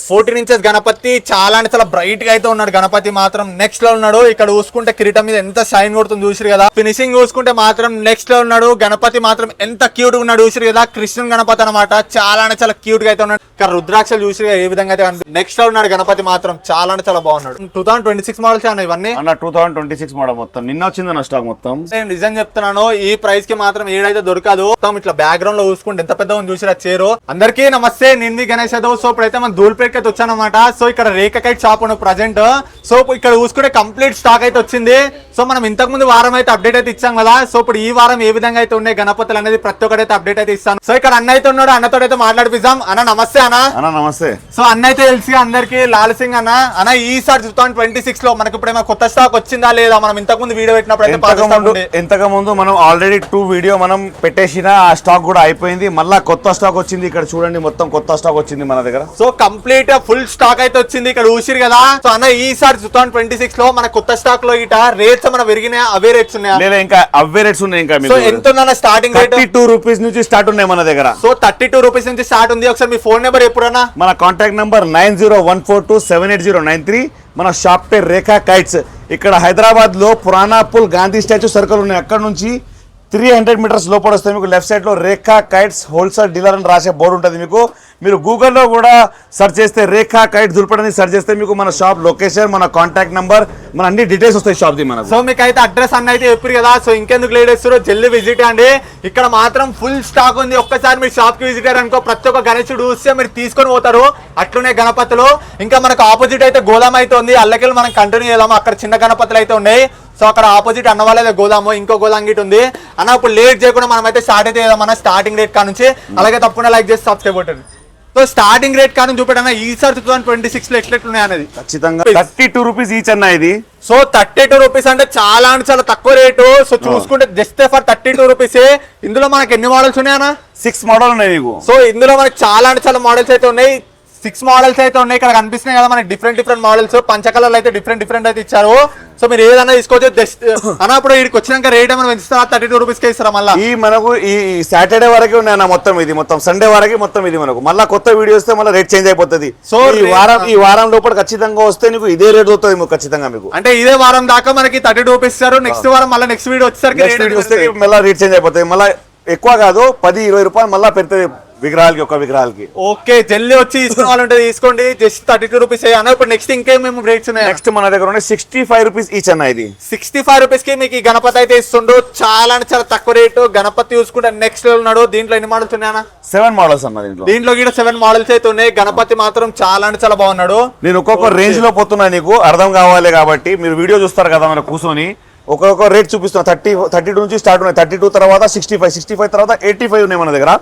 14 inches Ganapati చాలా అంటే చాలా బ్రైట్ గా అయితే ఉన్నాడు. గణపతి మాత్రం నెక్స్ట్ లో ఉన్నాడు. ఇక్కడ చూసుకుంటే కిరీటం మీద ఎంత షైన్ కొడుతుంది చూసిరు కదా. ఫినిషింగ్ చూసుకుంటే మాత్రం నెక్స్ట్ లో ఉన్నాడు. గణపతి మాత్రం ఎంత క్యూట్ గా ఉన్నాడు చూసిరు కదా. కృష్ణుని గణపతి అనమాట. చాలా అంటే చాలా క్యూట్ గా అయితే ఉన్నాడు. ఇక్కడ రుద్రాక్షలు చూసిరు ఏ విధంగా అయితే నెక్స్ట్ లో ఉన్నాడు. గణపతి మాత్రం చాలా అంటే చాలా బాగున్నాడు. 2026 మోడల్స్ అన్న ఇవన్నీ అన్న 2026 మోడల్ మొత్తం నిన్న వచ్చిందన్న స్టాక్ మొత్తం. నేను నిజం చెప్తున్నాను, ఈ ప్రైస్ కి మాత్రం ఏడైతే దొరకదు. ఇట్లా బ్యాక్గ్రౌండ్ లో చూసుకుంటే ఎంత పెద్ద చూసిరా చేరు. అందరికీ నమస్తే, నేను గణేష్ యాదవ్. సో ఇప్పుడైతే మనం ధూల్పేట్ అయితే వచ్చానమాట. సో ఇక్కడ రేఖ కైట్ షాప్ ఉన్న ప్రజెంట్. సో ఇక్కడ చూసుకుంటే కంప్లీట్ స్టాక్ అయితే వచ్చింది. సో మనం ఇంతకు ముందు వారం అయితే అప్డేట్ అయితే ఇచ్చాం కదా. సో ఇప్పుడు ఈ వారం ఏ విధంగా అయితే ఉన్నాయి గణపతులు అనేది ప్రతి ఒక్కరైతే అప్డేట్ అయితే ఇస్తాను. సో ఇక్కడ అన్న అయితే ఉన్నాడు. అన్నతో అయితే మాట్లాడిపిస్తాం. అన్న నమస్తే అన్న. నమస్తే. సో అన్న అయితే తెలిసి అందరికి లాల్ సింగ్ అన్న. అన్న ఈసారి 2026 లో మనకి ఇప్పుడు కొత్త స్టాక్ వచ్చిందా లేదా? మనం ఇంతకు ముందు వీడియో పెట్టినప్పుడు ఇంతకు ముందు మనం ఆల్రెడీ 2 వీడియో మనం పెట్టేసిన ఆ స్టాక్ కూడా అయిపోయింది. మళ్ళా కొత్త స్టాక్ వచ్చింది. ఇక్కడ చూడండి మొత్తం కొత్త స్టాక్ వచ్చింది మన దగ్గర. సో కంప్లీట్ ఫుల్ స్టాక్ అయితే వచ్చింది. ఇక్కడ చూసిరు కదా. సో అన్న ఈసారి 2026 లో మన కొత్త స్టాక్ లో ఇట రేట్స్ మన పెరిగినాయి, అవే రేట్స్ ఉన్నాయా? లేదా ఇంకా అవే రేట్స్ ఉన్నాయి. ఇంకా సో ఎంత ఉందన్న స్టార్టింగ్ రేట్? 32 రూపీస్ నుంచి స్టార్ట్ ఉన్నాయి మన దగ్గర. సో 32 రూపీస్ నుంచి స్టార్ట్ ఉంది. ఒకసారి మీ ఫోన్ నెంబర్ ఎప్పుడన్నా? మన కాంటాక్ట్ నెంబర్ 9014278093. మన షాప్ పేరు రేఖా కైట్స్. ఇక్కడ హైదరాబాద్ లో పురాణా పుల్ గాంధీ స్టాచ్యూ సర్కిల్ ఉన్నాయి. అక్కడ నుంచి 300 మీటర్స్ లోపల వస్తే మీకు లెఫ్ట్ సైడ్ లో రేఖా కైట్స్ హోల్సేల్ డీలర్ అని రాసే బోర్డు ఉంటుంది. మీకు మీరు గూగుల్లో కూడా సెర్చ్ చేస్తే రేఖా కైట్ ధూల్పేట్ అని సెర్చ్ చేస్తే మీకు మన షాప్ లొకేషన్, మన కాంటాక్ట్ నంబర్, మన అన్ని డీటెయిల్స్ వస్తాయి షాప్ ది మనకు. సో మీకు అయితే అడ్రస్ అన్న అయితే చెప్పారు కదా. సో ఇంకెందుకు లేట్ చేస్తారో జల్దీ విజిట్ అండి. ఇక్కడ మాత్రం ఫుల్ స్టాక్ ఉంది. ఒక్కసారి మీరు షాప్ కి విజిట్ అయ్యారు అనుకో, ప్రతి ఒక్క గణేశుడు చూస్తే మీరు తీసుకొని పోతారు. అట్లునే గణపతులు. ఇంకా మనకు ఆపోజిట్ అయితే గోదాం అయితే ఉంది. అల్లకెళ్ళి మనం కంటిన్యూ చేద్దాము. అక్కడ చిన్న గణపతులు అయితే ఉన్నాయి. సో అక్కడ ఆపోజిట్ అన్న వాళ్ళ గోదాము, ఇంకో గోదాం గిట్ ఉంది అన్న. ఇప్పుడు లేట్ చేయకుండా మనం అయితే స్టార్ట్ అయితే చేద్దాం అన్న. స్టార్టింగ్ రేట్ కా నుంచి అలాగే తప్పకుండా లైక్ చేసి సబ్స్క్రైబ్ కొట్టండి. సో స్టార్టింగ్ రేట్ కానీ చూపెట్టన్నా ఈసారి 2026 లో ఎట్లెట్లున్నాయి అనేది ఖచ్చితంగా 32 రూపీస్ ఈచ్ అన్న ఇది. సో 32 రూపీస్ అంటే చాలా అంటే చాలా తక్కువ రేటు. సో చూసుకుంటే జస్ట్ ఫర్ 32 రూపీస్. ఇందులో మనకి ఎన్ని మోడల్స్ ఉన్నాయన్నా? 6 మోడల్ ఉన్నాయి మీకు. సో ఇందులో మనకి చాలా అంటే చాలా మోడల్స్ అయితే ఉన్నాయి. 6 మోడల్స్ అయితే ఉన్నాయి. ఇక్కడ కనిపిస్తున్నాయి కదా మనకి డిఫరెంట్ మోడల్స్. పంచ కలర్లు అయితే డిఫరెంట్ అయితే ఇచ్చారు. సో మీరు ఏదన్నా తీసుకోవచ్చు. జస్ట్ అన్నప్పుడు వీడికి వచ్చినాక రేట్ ఏమైనా పెంచుతారా? 32 రూపీస్ కే ఇస్తారా? మళ్ళీ ఈ మనకు ఈ సాటర్డే వరకే ఉన్నాయి అన్న. మొత్తం ఇది మొత్తం సండే వరకే మొత్తం ఇది మనకు. మళ్ళీ కొత్త వీడియో వస్తే మళ్ళీ రేట్ చేంజ్ అయిపోతుంది. సో ఈ వారం లోపల ఖచ్చితంగా వస్తే నీకు ఇదే రేట్ అవుతుంది మీకు ఖచ్చితంగా. మీకు అంటే ఇదే వారం దాకా మనకి 32 రూపీస్ ఇస్తారు. నెక్స్ట్ వారం మళ్ళీ నెక్స్ట్ వీడియో వచ్చేసరికి మళ్ళీ రేట్ చేంజ్ అయిపోతుంది. మళ్ళీ ఎక్కువ కాదు 10-20 రూపాయలు మళ్ళీ పెడుతుంది విగ్రహాలకి, ఒక విగ్రహాలకి. ఓకే జల్దీ వచ్చి తీసుకోవాలంటే తీసుకోండి. జస్ట్ 32 రూపీస్ అన్న. ఇప్పుడు నెక్స్ట్ ఇంకేమేమి రేట్స్ ఉన్నాయి? నెక్స్ట్ మన దగ్గర ఉన్నాయి 65 రూపీస్ ఈచ్ అన్న. ఇది 65 రూపీస్ కి మీకు గణపతి అయితే ఇస్తుండు. చాలా అంటే చాలా తక్కువ రేటు. గణపతి చూసుకుంటే నెక్స్ట్ లెవెల్ ఉన్నాడు. దీంట్లో ఎన్ని మోడల్స్ ఉన్నాయన్నా? 7 మోడల్స్ అన్న. దీంట్లో కూడా 7 మోడల్స్ అయితే ఉన్నాయి. గణపతి మాత్రం చాలా అంటే చాలా బాగున్నాడు. నేను ఒక్కొక్క రేంజ్ లో పోతున్నా, నీకు అర్థం కావాలి కాబట్టి. మీరు వీడియో చూస్తారు కదా మన కూర్చొని ఒక్కొక్క రేట్ చూపిస్తున్నా. 32 నుంచి స్టార్ట్ ఉన్నాయి. 32 తర్వాత 65 తర్వాత 85 ఉన్నాయి మన దగ్గర.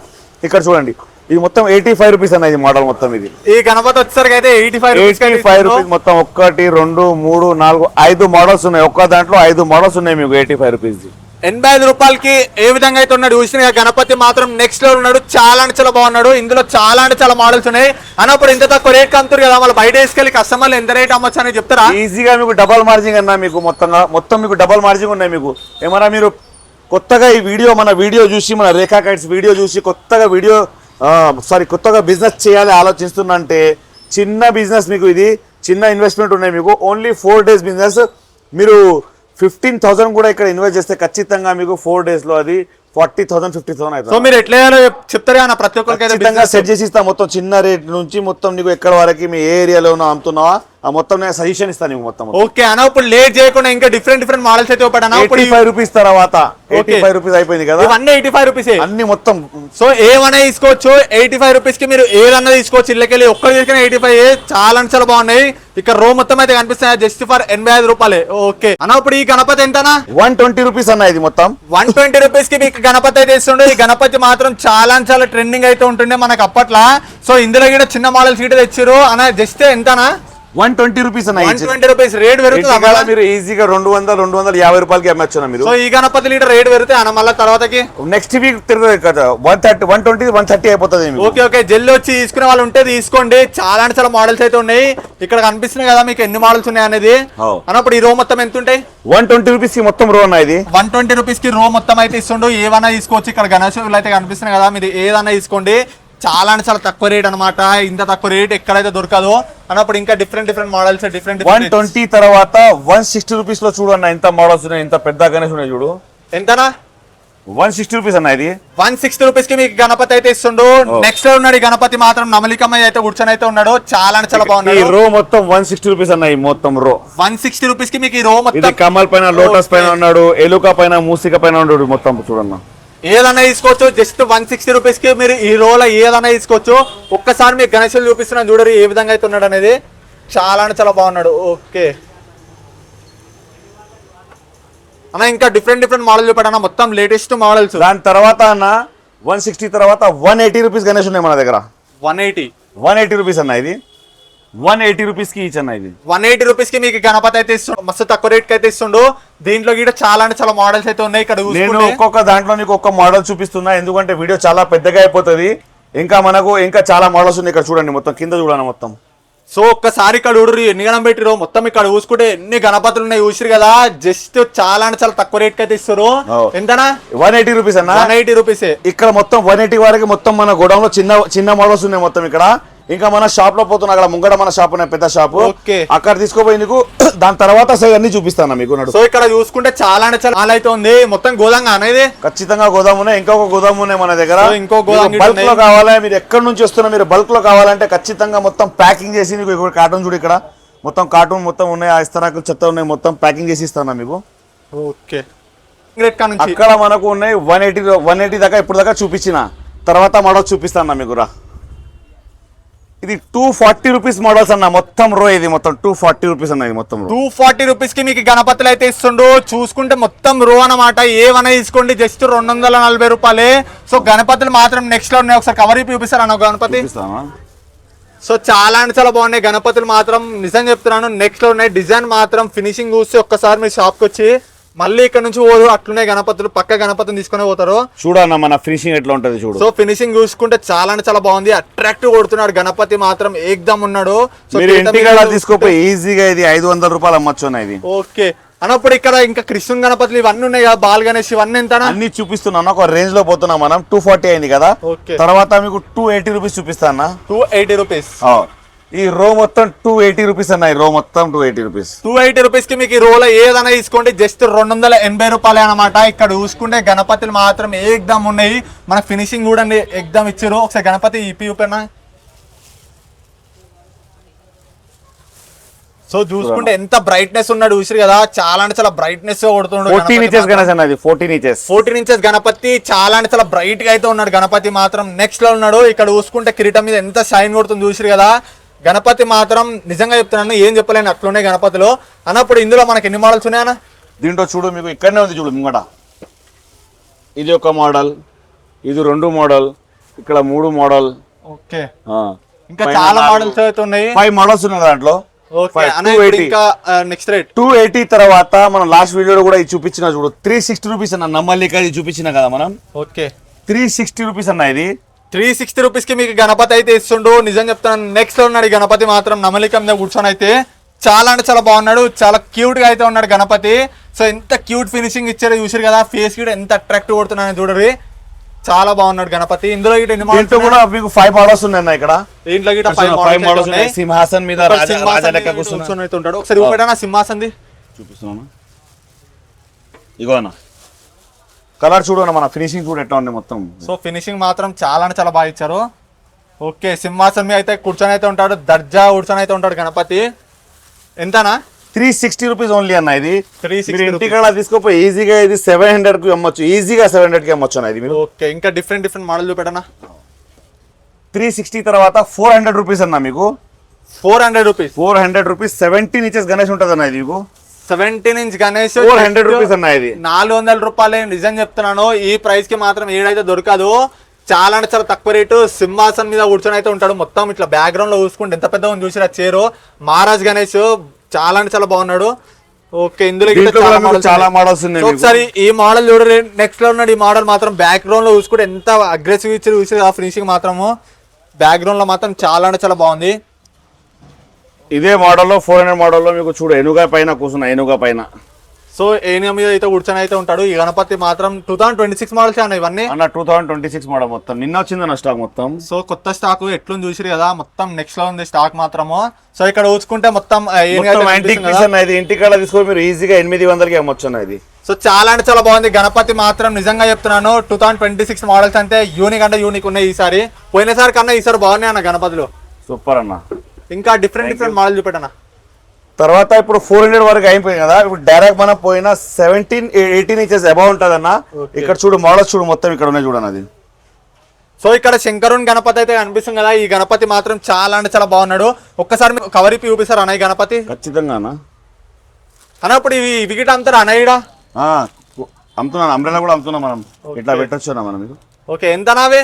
ఇక్కడ చూడండి ఇది మొత్తం 85 రూపీస్ అన్న. ఇది మోడల్ మొత్తం ఇది. ఈ గణపతి వచ్చేసరికి అయితే 85 రూపీస్ మొత్తం. 1 2 3 4 5 మోడల్స్ ఉన్నాయి. ఒక్క దాంట్లో 5 మోడల్స్ ఉన్నాయి మీకు 85 రూపీస్. 85 రూపాయలకి ఏ విధంగా అయితే ఉన్నాడు చూసిన గణపతి మాత్రం నెక్స్ట్ లో ఉన్నాడు. చాలా అంటే చాలా బాగున్నాడు. ఇందులో చాలా అంటే చాలా మోడల్స్ ఉన్నాయి. అన్నప్పుడు ఇంత తక్కువ రేట్ కమ్ముతారు కదా, వాళ్ళు బయట వేసుకెళ్ళి కస్టమర్లు ఎంత రేట్ అమ్మొచ్చు అని చెప్తారా? ఈజీగా మీకు డబల్ మార్జింగ్ అన్న. మీకు మొత్తం మీకు డబల్ మార్జింగ్ ఉన్నాయి. మీకు ఏమన్నా మీరు కొత్తగా ఈ వీడియో మన వీడియో చూసి, మన రేఖా కైట్స్ వీడియో చూసి కొత్తగా బిజినెస్ చేయాలి ఆలోచిస్తున్నంటే, చిన్న బిజినెస్ మీకు ఇది చిన్న ఇన్వెస్ట్మెంట్ ఉన్నాయి. మీకు ఓన్లీ 4 డేస్ బిజినెస్. మీరు 15,000 కూడా ఇక్కడ ఇన్వెస్ట్ చేస్తే ఖచ్చితంగా మీకు 4 డేస్ లో అది 40,000 50,000 అవుతుంది. సో మీరు ఎట్లా చెప్తారు కదా ప్రతి ఒక్కరికి సెట్ చేసి ఇస్తా. మొత్తం చిన్న రేట్ నుంచి మొత్తం నీకు ఎక్కడ వరకు మీ ఏ ఏరియాలో అమ్ముతున్నావా ఆ మొత్తం నేను సజెషన్ ఇస్తాను నీకు మొత్తం. ఓకే అన్న. ఇప్పుడు లేట్ చేయకుండా ఇంకా డిఫరెంట్ మోడల్స్ అయితే 85 రూపీస్ తర్వాత 85 రూపీస్ అయిపోయింది కదా. ఇవన్నీ 85 రూపీస్ అన్ని మొత్తం. సో ఏమన్నా తీసుకోవచ్చు 85 రూపీస్ కి. మీరు ఏదన్నా తీసుకోవచ్చు. ఇళ్ళకెళ్ళి ఒక్కరు తీసుకుని 85 చాలా చాలా బాగున్నాయి. ఇక్కడ రో మొత్తం అయితే కనిపిస్తాయి. జస్ట్ ఫర్ 85 రూపాయలే. ఓకే అన్న. ఇప్పుడు ఈ గణపతి ఎంతనా? 120 రూపీస్ అన్న. ఇది మొత్తం 120 రూపీస్ కి మీకు గణపతి అయితే ఇస్తుండే. ఈ గణపతి మాత్రం చాలా చాలా ట్రెండింగ్ అయితే ఉంటుండే మనకు అప్పట్లో. సో ఇందులో కూడా చిన్న మోడల్ సీట్ తెచ్చారు అన్న. జస్ట్ ఎంతనా? 120 రూపీస్ అన్న. 120 రూపీస్ రేట్ పెరుగుతుంది. మీరు ఈజీగా 200-250 రూపాయలకి అమ్మచ్చు మీరు. సో ఈ గణపతి లీటర్ రేట్ పెరిగితే అన్న మళ్ళీ తర్వాతకి నెక్స్ట్ వీక్ తిరుగుతుంది కదా. 120-130 అయిపోతుంది. ఓకే జల్లి వచ్చి తీసుకునే వాళ్ళు ఉంటే తీసుకోండి. చాలా అంటే చాలా మోడల్స్ అయితే ఉన్నాయి. ఇక్కడ కనిపిస్తున్నాయి కదా మీకు ఎన్ని మోడల్స్ ఉన్నాయి అనేది. అన్నప్పుడు ఈ రో మొత్తం ఎంత ఉంటాయి? 120 రూపీస్ కి మొత్తం రో అన్న. ఇది 120 రూపీస్ కి రో మొత్తం అయితే ఇస్తుండు. ఏవన్నా తీసుకోవచ్చు. ఇక్కడ గణేశులు అయితే కనిపిస్తున్నాయి కదా, మీరు ఏదన్నా తీసుకోండి. చాలా అంటే చాలా తక్కువ రేట్ అన్నమాట. ఇంత తక్కువ రేట్ ఎక్కడైతే దొరకదు అన్నప్పుడు ఇంకా డిఫరెంట్ మోడల్స్ డిఫరెంట్ 120 తర్వాత 160 రూపీస్ లో చూడు అన్న ఎంత మోడల్స్ ఉన్నాయి, ఎంత పెద్ద గణేష్ ఉన్నాయి చూడు. ఎంతనా? 160 రూపీస్ అన్న ఇది. 160 రూపీస్ కి మీకు గణపతి అయితే ఇస్తుండు. నెక్స్ట్ లో ఉన్నాడు ఈ గణపతి మాత్రం నమలికమ్మ అయితే కూర్చొని అయితే ఉన్నాడు. చాలా అంటే చాలా బాగున్నాడు. ఈ రో మొత్తం 160 రూపీస్ అన్న. ఈ మొత్తం రో 160 రూపీస్ కి మీకు ఈ రో మొత్తం. ఇది కమల్ పైన, లోటస్ పైన ఉన్నాడు, ఎలుక పైన, మూసిక పైన ఉన్నాడు. మొత్తం చూడన్న ఏదైనా తీసుకోవచ్చు. జస్ట్ 160 రూపీస్ కి మీరు ఈ రోలో ఏదైనా తీసుకోవచ్చు. ఒక్కసారి మీకు గణేశులు చూపిస్తున్నాను చూడరు ఏ విధంగా అయితే ఉన్నాడు అనేది. చాలా అంటే చాలా బాగున్నాడు. ఓకే అన్న ఇంకా డిఫరెంట్ మోడల్ చూపాడన్న, మొత్తం లేటెస్ట్ మోడల్స్. దాని తర్వాత అన్న 160 తర్వాత 180 రూపీస్ గణేష్ ఉన్నాయి మన దగ్గర. 180 రూపీస్ అన్న. ఇది 180 రూపీస్ కి ఈచ్ అన్న. ఇది 180 రూపీస్ కి మీకు గణపతి అయితే ఇస్తుండు. మస్తు తక్కువ రేట్ కి అయితే ఇస్తుండు. దీంట్లో కూడా చాలా అంటే చాలా మోడల్స్ అయితే ఉన్నాయి. ఇక్కడ నేను ఒక్కొక్క దాంట్లో నీకు ఒక్క మోడల్ చూపిస్తున్నా, ఎందుకంటే వీడియో చాలా పెద్దగా అయిపోతుంది. ఇంకా చాలా మోడల్స్ ఉన్నాయి. ఇక్కడ చూడండి, మొత్తం కింద చూడండి మొత్తం. సో ఒక్కసారి ఇక్కడ చూడరు ఎన్ని గణం పెట్టిరో. మొత్తం ఇక్కడ చూసుకుంటే ఎన్ని గణపతులు ఉన్నాయి చూసిరు కదా. జస్ట్ చాలా అంటే చాలా తక్కువ రేట్ కి అయితే ఇస్తారు. ఎంతనా? 180 రూపీస్ అన్న. 180 రూపీస్. ఇక్కడ మొత్తం 180 వరకు మొత్తం మన గోడౌన్ లో చిన్న మోడల్స్ ఉన్నాయి మొత్తం ఇక్కడ. ఇంకా మన షాప్ లో పోతున్నా, అక్కడ ముంగడ మన షాప్ ఉన్నాయి, పెద్ద షాప్. అక్కడ తీసుకోపోయి నీకు దాని తర్వాత అన్ని చూపిస్తాను మీకు. సో ఇక్కడ చూసుకుంటే చాలా అంటే చాలా అయితే ఉంది. మొత్తం గోదాం అనేది ఖచ్చితంగా గోదాం ఉన్నాయి. ఇంకొక గోదాం ఉన్నాయి మన దగ్గర. ఇంకో గోదాం బల్క్ లో కావాలి, మీరు ఎక్కడి నుంచి వస్తున్నా, మీరు బల్క్ లో కావాలంటే ఖచ్చితంగా మొత్తం ప్యాకింగ్ చేసి నీకు కార్టూన్ చూడు. ఇక్కడ మొత్తం కార్టూన్ మొత్తం ఉన్నాయి, ఆ ఇస్తరాకులు చెత్త ఉన్నాయి, మొత్తం ప్యాకింగ్ చేసి ఇస్తాను మీకు. ఓకే అక్కడ మనకు ఉన్నాయి 180 దాకా ఇప్పుడు దాకా చూపించిన తర్వాత మోడల్ చూపిస్తాను మీకు రా. ఇది 240 రూపీస్ మోడల్స్ అన్న. మొత్తం రో ఇది మొత్తం 240 రూపీస్ అన్న. ఇది మొత్తం 240 రూపీస్ కి మీకు గణపతులు అయితే ఇస్తుండు. చూసుకుంటే మొత్తం రో అన్నమాట. ఏమన్నా తీసుకోండి జస్ట్ 240 రూపాయలే. సో గణపతులు మాత్రం నెక్స్ట్ లో ఉన్నాయి. ఒకసారి కవర్ చూపిస్తారు అన్న గణపతి. సో చాలా అంటే చాలా బాగున్నాయి గణపతులు మాత్రం. నిజం చెప్తున్నాను, నెక్స్ట్ లో ఉన్నాయి. డిజైన్ మాత్రం ఫినిషింగ్ చూస్తే ఒక్కసారి మీరు షాప్ కి వచ్చి మళ్ళీ ఇక్కడ నుంచి పోదు. అట్లునే గణపతులు పక్క గణపతిని తీసుకుని పోతారు. చూడన్న మన ఫినిషింగ్ ఎట్లా ఉంటది చూడు. సో ఫినిషింగ్ చూసుకుంటే చాలా అంటే చాలా బాగుంది. అట్రాక్టివ్ కొడుతున్నాడు గణపతి మాత్రం. ఏకదమ్ ఉన్నాడు. సో ఇంటికాడ తీసుకోపోయి ఈజీగా ఇది 500 రూపాయలు అమ్మొచ్చు ఇది. ఓకే అన్నప్పుడు ఇక్కడ ఇంకా కృష్ణ గణపతులు ఇవన్నీ ఉన్నాయి కదా, బాల్ గణేష్ ఇవన్నీ ఎంత అన్ని చూపిస్తున్నాను. ఒక రేంజ్ లో పోతున్నాం మనం. 240 అయింది కదా. తర్వాత మీకు 280 రూపీస్ చూపిస్తాను. 280 రూపీస్. ఈ రో మొత్తం 280 రూపీస్ అన్న. ఈ రో మొత్తం 280 రూపీస్. 280 రూపీస్ కి మీకు ఈ రోలో ఏదైనా తీసుకోండి జస్ట్ 280 రూపాయలే అనమాట. ఇక్కడ చూసుకుంటే గణపతులు మాత్రం ఏకదమ్ ఉన్నాయి. మన ఫినిషింగ్ చూడండి ఏకదమ్ ఇచ్చారు. ఒకసారి గణపతి ఇపి చూపేనా. సో చూసుకుంటే ఎంత బ్రైట్నెస్ ఉన్నాడు చూసారు కదా. చాలా అంటే చాలా బ్రైట్నెస్ కొడుతున్నాడు. 14 ఇంచెస్ గణపతి. చాలా అంటే చాలా బ్రైట్ గా అయితే ఉన్నాడు గణపతి మాత్రం. నెక్స్ట్ లో ఉన్నాడు. ఇక్కడ చూసుకుంటే కిరీటం మీద ఎంత షైన్ కొడుతుంది చూసారు కదా. గణపతి మాత్రం నిజంగా చెప్తున్నాను, ఏం చెప్పలేను అట్లున్నాయి గణపతిలో. అన్నప్పుడు ఇందులో మనకి ఎన్ని మోడల్స్ ఉన్నాయన్నా? దీంట్లో చూడు మీకు ఇక్కడనే ఉంది చూడు ముంగట. ఇది ఒక మోడల్, ఇది 2 మోడల్, ఇక్కడ 3 మోడల్. ఓకే ఇంకా చాలా మోడల్స్ అయితే ఉన్నాయి. 5 మోడల్స్ ఉన్నాయి దాంట్లో. నెక్స్ట్ రేట్ 280 తర్వాత మనం లాస్ట్ వీడియోలో కూడా ఇది చూపించిన చూడు 360 రూపీస్ అన్న. నమ్మలిక ఇది చూపించిన కదా మనం. ఓకే 360 రూపీస్ అన్న. ఇది 360 రూపీస్ కి మీకు గణపతి అయితే ఇస్తుండు. నిజం చెప్తున్నాను, నెక్స్ట్ లో ఉన్నాడు గణపతి మాత్రం. నమలిక మీద కూర్చొని అయితే చాలా అంటే చాలా బాగున్నాడు. చాలా క్యూట్ గా అయితే ఉన్నాడు గణపతి. సో ఎంత క్యూట్ ఫినిషింగ్ ఇచ్చారో చూసారు కదా. ఫేస్ కూడా ఎంత అట్రాక్టివ్ కొడుతున్నాను చూడరు. చాలా బాగున్నాడు గణపతి. ఇందులో కూడా మీకు 5 మోడల్స్ ఉన్నాయి ఇక్కడ. దీంట్లో 5 మోడల్స్ ఉన్నాయి. సింహాసన్ మీద రాజా లెక్క కూర్చొని అయితే ఉంటాడు. ఒకసారి చూపెట్టా సింహాసన్ చూపిస్తున్నాను. ఇగో అన్న కలర్ చూడు, మన ఫినిషింగ్ చూడు ఎట్లా ఉంది మొత్తం. సో ఫినిషింగ్ మాత్రం చాలా అంటే చాలా బాగా ఇచ్చారు. ఓకే సింహాసన్ మీద అయితే కూర్చొని అయితే ఉంటాడు. దర్జా కూర్చొని అయితే ఉంటాడు గణపతి. ఎంతనా? 360 రూపీస్ ఓన్లీ అన్న. ఇది 360 ఇంటికాడ తీసుకోపోయి ఈజీగా ఇది 700 కి అమ్మొచ్చు. ఈజీగా 700 కి అమ్మొచ్చు అన్న ఇది మీరు. ఓకే ఇంకా డిఫరెంట్ మోడల్ చూపెట్టనా. 360 తర్వాత 400 రూపీస్ అన్న మీకు. 400 రూపీస్ 17 ఇంచెస్ గణేష్ ఉంటుంది అన్న ఇది మీకు. 17 ఇంచ్ గణేష్ 400 రూపీస్ అన్న. ఇది 400 రూపాయలే. నిజం చెప్తున్నాను, ఈ ప్రైస్ కి మాత్రం ఏడైతే దొరకదు. చాలా అంటే చాలా తక్కువ రేటు. సింహాసన్ మీద కూర్చొని అయితే ఉంటాడు. మొత్తం ఇట్లా బ్యాక్గ్రౌండ్ లో చూసుకుంటే ఎంత పెద్దగా చూసిరా చైరు. మహారాజ్ గణేష్ చాలా అంటే చాలా బాగున్నాడు. ఓకే ఇందులో చాలా మోడల్స్ ఉన్నాయి. ఒకసారి ఈ మోడల్ చూడండి. నెక్స్ట్ లో ఉన్నాడు ఈ మోడల్ మాత్రం. బ్యాక్గ్రౌండ్ లో చూసుకుంటే ఎంత అగ్రెసివ్ ఇచ్చారు చూసి ఆ ఫినిషింగ్ మాత్రము. బ్యాక్గ్రౌండ్ లో మాత్రం చాలా అంటే చాలా బాగుంది. ఇదే మోడల్లో 400 మోడల్లో మీకు చూడు ఏనుగా పైన కూర్చున్నా. ఏనుగా పైన సో ఏనియం మీద అయితే కూర్చొని అయితే ఉంటాడు. ఈ గణపతి మాత్రం 2026 మోడల్స్ అన్న ఇవన్నీ అన్న 2026 మోడల్ మొత్తం నిన్న వచ్చిందన్న స్టాక్ మొత్తం. సో కొత్త స్టాక్ ఎట్లుంది చూసిరు కదా, మొత్తం నెక్స్ట్ లో ఉంది స్టాక్ మాత్రము. సో ఇక్కడ చూసుకుంటే మొత్తం ఇంటికాడ తీసుకో మీరు ఈజీగా 800కి అమ్మొచ్చు అన్న ఇది. సో చాలా అంటే చాలా బాగుంది గణపతి మాత్రం, నిజంగా చెప్తున్నాను. 2026 మోడల్స్ అంటే యూనిక్ అంటే యూనిక్ ఉన్నాయి ఈసారి. పోయినసారి కన్నా ఈసారి బాగున్నాయి అన్న గణపతిలో. సూపర్ అన్న. ఇంకా డిఫరెంట్ మోడల్ చూపెట్టనా. తర్వాత ఇప్పుడు 400 వరకు అయిపోయింది కదా, ఇప్పుడు డైరెక్ట్ మనం పోయిన 17-18 ఇంచెస్ అబౌవ్ ఉంటుంది అన్న. ఇక్కడ చూడు మోడల్స్ చూడు మొత్తం ఇక్కడ ఉన్నాయి చూడండి అది. సో ఇక్కడ శంకరుని గణపతి అయితే కనిపిస్తుంది కదా, ఈ గణపతి మాత్రం చాలా అంటే చాలా బాగున్నాడు. ఒక్కసారి మీకు కవర్ ఇప్పి చూపిస్తారు అన్న ఈ గణపతి. ఖచ్చితంగా అన్న. అన్నప్పుడు ఇవి వికెట్ అమ్ముతారు అన్న ఈడ అమ్ముతున్నాను, అంబ్రెలా కూడా అమ్ముతున్నాం మనం. ఇట్లా పెట్టొచ్చు అన్న మనం. ఓకే ఎంత నావే?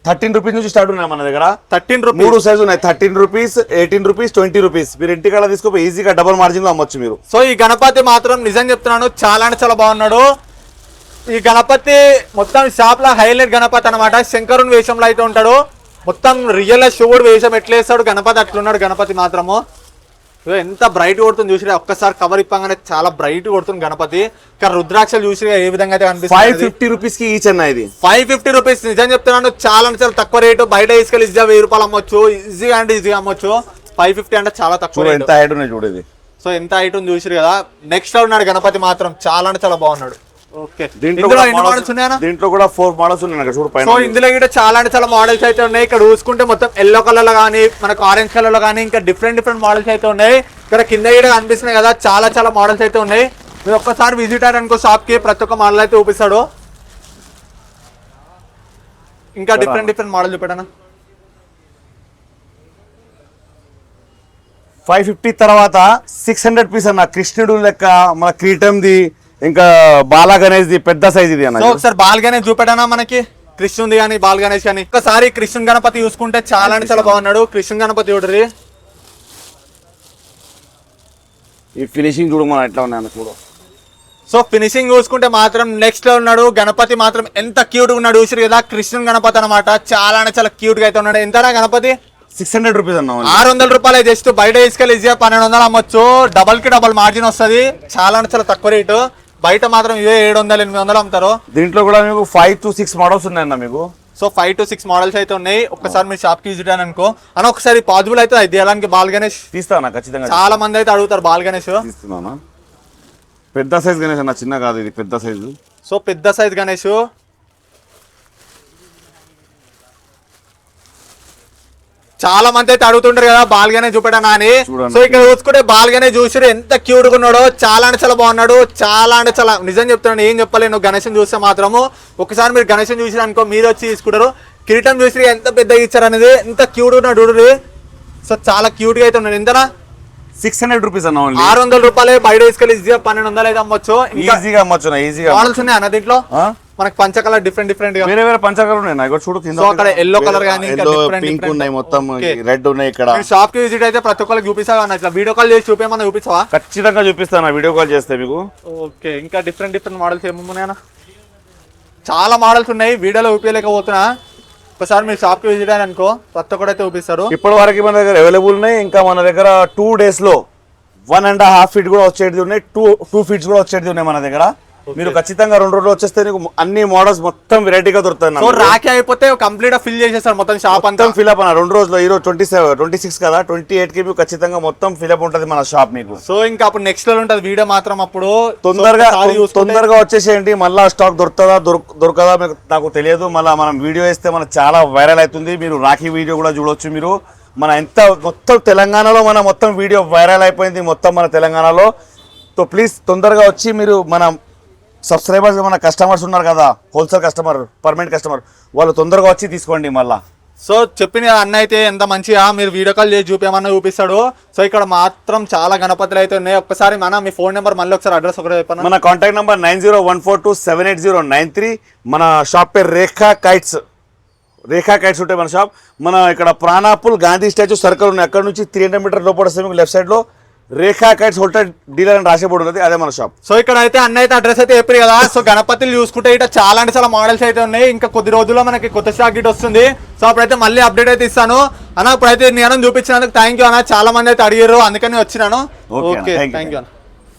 13 రూపీస్ నుంచి స్టార్ట్ ఉన్నాయి మన దగ్గర. 13 రూపీస్ 3 సైజు ఉన్నాయి. 13 రూపీస్, 18 రూపీస్, 20 రూపీస్. మీరు ఇంటికాడ తీసుకోపోయి ఈజీగా డబుల్ మార్జిన్ లో అమ్మొచ్చు మీరు. సో ఈ గణపతి మాత్రం నిజం చెప్తున్నాను చాలా అంటే చాలా బాగున్నాడు. ఈ గణపతి మొత్తం షాప్ లో హైలైట్ గణపతి అనమాట. శంకరుని వేషంలో అయితే ఉంటాడు. మొత్తం రియల్ శివుడు వేషం ఎట్లా వేస్తాడు గణపతి అట్లున్నాడు గణపతి మాత్రము. ఎంత బ్రైట్ కొడుతుంది చూసి ఒక్కసారి కవర్ ఇప్పగానే చాలా బ్రైట్ కొడుతుంది గణపతి. ఇక్కడ రుద్రాక్షలు చూసి ఏ విధంగా అయితే కనిపిస్తుంది. 550 రూపీస్ కి ఈచ్ అన్న ఇది. 550 రూపీస్ నిజం చెప్తున్నాను చాలా అంటే చాలా తక్కువ రేటు. బయట తీసుకెళ్ళి ఈజీగా 1000 రూపాయలు అమ్మొచ్చు, ఈజీగా అంటే ఈజీగా అమ్మొచ్చు. 550 అంటే చాలా తక్కువ. ఎంత హైట్ ఉన్నాయి చూడేది. సో ఎంత హైట్ ఉంది చూసిరు కదా. నెక్స్ట్ లో ఉన్నాడు గణపతి మాత్రం చాలా అంటే చాలా బాగున్నాడు. ఓకే దీంట్లో కూడా 4 మోడల్స్ ఉన్నాయి చూడు పైన. సో ఇందులో కూడా చాలా అంటే చాలా మోడల్స్ అయితే ఉన్నాయి. ఇక్కడ చూసుకుంటే మొత్తం ఎల్లో కలర్ లో కానీ మనకు ఆరెంజ్ కలర్ లో కానీ ఇంకా డిఫరెంట్ మోడల్స్ అయితే ఉన్నాయి. ఇక్కడ కింద కూడా కనిపిస్తున్నాయి కదా, చాలా చాలా మోడల్స్ అయితే ఉన్నాయి. మీరు ఒక్కసారి విజిట్ అయ్యారనుకో షాప్ కి ప్రతి ఒక్క మోడల్ అయితే చూపిస్తాడు. ఇంకా డిఫరెంట్ మోడల్ చూపెట్టనా. 550 తర్వాత 600 పీస్ అన్న. కృష్ణుడు లెక్క మన క్రీటంది, ఇంకా బాలా గణేష్ ది పెద్ద సైజ్ ఇది అన్న. సో ఒకసారి బాల్ గణేష్ చూపెట్టనా మనకి. కృష్ణుంది కానీ బాల్ గణేష్ కానీ. ఒకసారి కృష్ణ గణపతి చూసుకుంటే చాలా అంటే చాలా బాగున్నాడు. కృష్ణ గణపతి చూడరి. ఈ ఫినిషింగ్ చూడు మనం ఎట్లా ఉన్నాయి చూడు. సో ఫినిషింగ్ చూసుకుంటే మాత్రం నెక్స్ట్ లో ఉన్నాడు గణపతి మాత్రం. ఎంత క్యూట్ గా ఉన్నాడు చూసారు కదా, కృష్ణ గణపతి అనమాట. చాలా అంటే చాలా క్యూట్ గా అయితే ఉన్నాడు. ఎంతనా గణపతి? 600 రూపీస్ అన్న. 600 రూపాయలు జస్ట్. బయట తీసుకెళ్ళి ఈజీగా 1200 అమ్మొచ్చు. డబల్ కి డబల్ మార్జిన్ వస్తుంది. చాలా అంటే చాలా తక్కువ రేటు. బయట మాత్రం ఇవే 700-800 అమ్ముతారు. దీంట్లో కూడా మీకు 5 to 6 మోడల్స్ ఉన్నాయన్న మీకు. సో 5 to 6 మోడల్స్ అయితే ఉన్నాయి. ఒక్కసారి మీరు షాప్ కి విజిట్ అయ్యాను అనుకో అన్న, ఒకసారి పాసిబుల్ అయితే తీయడానికి బాల్ గణేష్ తీస్తానా? ఖచ్చితంగా. చాలా మంది అయితే అడుగుతారు బాల్ గణేష్. తీస్తున్నానా? పెద్ద సైజ్ గణేష్ అన్న, చిన్న కాదు ఇది, పెద్ద సైజు. సో పెద్ద సైజ్ గణేష్. చాలా మంది అయితే అడుగుతుంటారు కదా బాల్గానే చూపెట్టనా అని. సో ఇక్కడ చూసుకుంటే బాల్గానే చూసి ఎంత క్యూట్ గా ఉన్నాడో. చాలా అంటే చాలా బాగున్నాడు. చాలా అంటే చాలా నిజం చెప్తున్నాను, ఏం చెప్పలేను. గణేశం చూస్తే మాత్రము ఒకసారి మీరు గణేశం చూసి అనుకో మీరు వచ్చి తీసుకుంటారు. కిరీటం చూసి ఎంత పెద్దగా ఇచ్చారు అనేది, ఎంత క్యూట్ ఉన్నాడు చూడు. సో చాలా క్యూట్ గా అయితే ఉన్నాడు. ఎంతనా? 600 రూపీస్ అన్న. 600 రూపాయలే. బయట తీసుకెళ్ళి ఈజీగా 1200 అయితే అమ్మొచ్చు. ఈజీగా అమ్మొచ్చు. ఈజీగా మోడల్స్ ఉన్నాయి అన్న దీంట్లో. మనకి పంచ కలర్ డిఫరెంట్ గా వేరే పంచకలర్ ఉన్నాయి నాకు చూడు. సో అక్కడ ఎల్లో కలర్ గానీ పింక్ ఉన్నాయి, మొత్తం రెడ్ ఉన్నాయి. ఇక్కడ షాప్ కి విజిట్ అయితే ప్రతి ఒక్కరికి చూపిస్తావా అన్న? ఇట్లా వీడియో కాల్ చేసి చూపేమన్నా చూపిస్తావా? ఖచ్చితంగా చూపిస్తాను వీడియో కాల్ చేస్తే మీకు. ఓకే ఇంకా డిఫరెంట్ మోడల్స్ ఏమున్నాయన్నా? చాలా మోడల్స్ ఉన్నాయి, వీడియోలో చూపించలేకపోతున్నా. ఒకసారి మీరు షాప్ కి విజిట్ అయ్యారు అనుకో ప్రతి ఒక్కటి అయితే చూపిస్తారు. ఇప్పటి వరకు మన దగ్గర అవైలబుల్ ఉన్నాయి. ఇంకా మన దగ్గర 2 days లో 1.5 feet కూడా వచ్చేది ఉన్నాయి, 2 feet కూడా వచ్చేది ఉన్నాయి మన దగ్గర. మీరు ఖచ్చితంగా 2 రోజులు వచ్చేస్తే అన్ని మోడల్స్ మొత్తం వెరైటీగా దొరుకుతాయి. సో రాఖీ అయిపోతే కంప్లీట్ గా ఫిల్ చేసేస్తారు మొత్తం షాప్ అంతా. ఫిల్ అప్ అన్న 2 రోజుల్లో. ఈరోజు 26 కదా, 28 కి మీకు ఖచ్చితంగా మొత్తం ఫిల్ అప్ ఉంటుంది మన షాప్ మీకు. సో ఇంకా అప్పుడు నెక్స్ట్ లో ఉంటుంది వీడియో మాత్రం. అప్పుడు తొందరగా వచ్చేసేయండి. మళ్ళీ స్టాక్ దొరుకుతుందా దొరకదా మీకు నాకు తెలియదు. మళ్ళీ మనం వీడియో వేస్తే మనకు చాలా వైరల్ అవుతుంది. మీరు రాఖీ వీడియో కూడా చూడొచ్చు. మీరు మన ఎంత మొత్తం తెలంగాణలో మన మొత్తం వీడియో వైరల్ అయిపోయింది మొత్తం మన తెలంగాణలో. సో ప్లీజ్ తొందరగా వచ్చి మీరు మన సబ్స్క్రైబర్స్, మన కస్టమర్స్ ఉన్నారు కదా, హోల్సేల్ కస్టమర్, పర్మనెంట్ కస్టమర్, వాళ్ళు తొందరగా వచ్చి తీసుకోండి మళ్ళా. సో చెప్పిన అన్న అయితే ఎంత మంచిగా మీరు వీడియో కాల్ చేసి చూపేమన్నా చూపిస్తాడు. సో ఇక్కడ మాత్రం చాలా గణపతులు అయితే ఉన్నాయి. ఒక్కసారి మీ ఫోన్ నెంబర్ మళ్ళీ ఒకసారి అడ్రస్ ఒకటి చెప్పండి. మన కాంటాక్ట్ నెంబర్ 9014278093. మన షాప్ పేరు రేఖా కైట్స్. రేఖా కైట్స్ ఉంటాయి మన షాప్. మన ఇక్కడ ప్రాణాపుల్ గాంధీ స్టాచ్యూ సర్కిల్ ఉన్నాయి. అక్కడ నుంచి 300 మీటర్ లోపల వస్తే మీకు లెఫ్ట్ సైడ్ లో రేఖా కైట్స్ హోల్సేల్ డీలర్ అని రాసే బోర్డు ఉన్నది, అదే మన షాప్. సో ఇక్కడ అయితే అన్న అయితే అడ్రస్ అయితే చెప్పారు కదా. సో గణపతులు చూసుకుంటే ఇట్లా చాలా అంటే చాలా మోడల్స్ అయితే ఉన్నాయి. ఇంకా కొద్ది రోజుల్లో మనకి కొత్త స్టాక్ గిట్ వస్తుంది. సో అప్పుడైతే మళ్ళీ అప్డేట్ అయితే ఇస్తాను అన్న. ఇప్పుడైతే నేను చూపించినందుకు థ్యాంక్ యూ అన్న. చాలా మంది అయితే అడిగారు, అందుకని వచ్చినాను. ఓకే థ్యాంక్ యూ అన్న.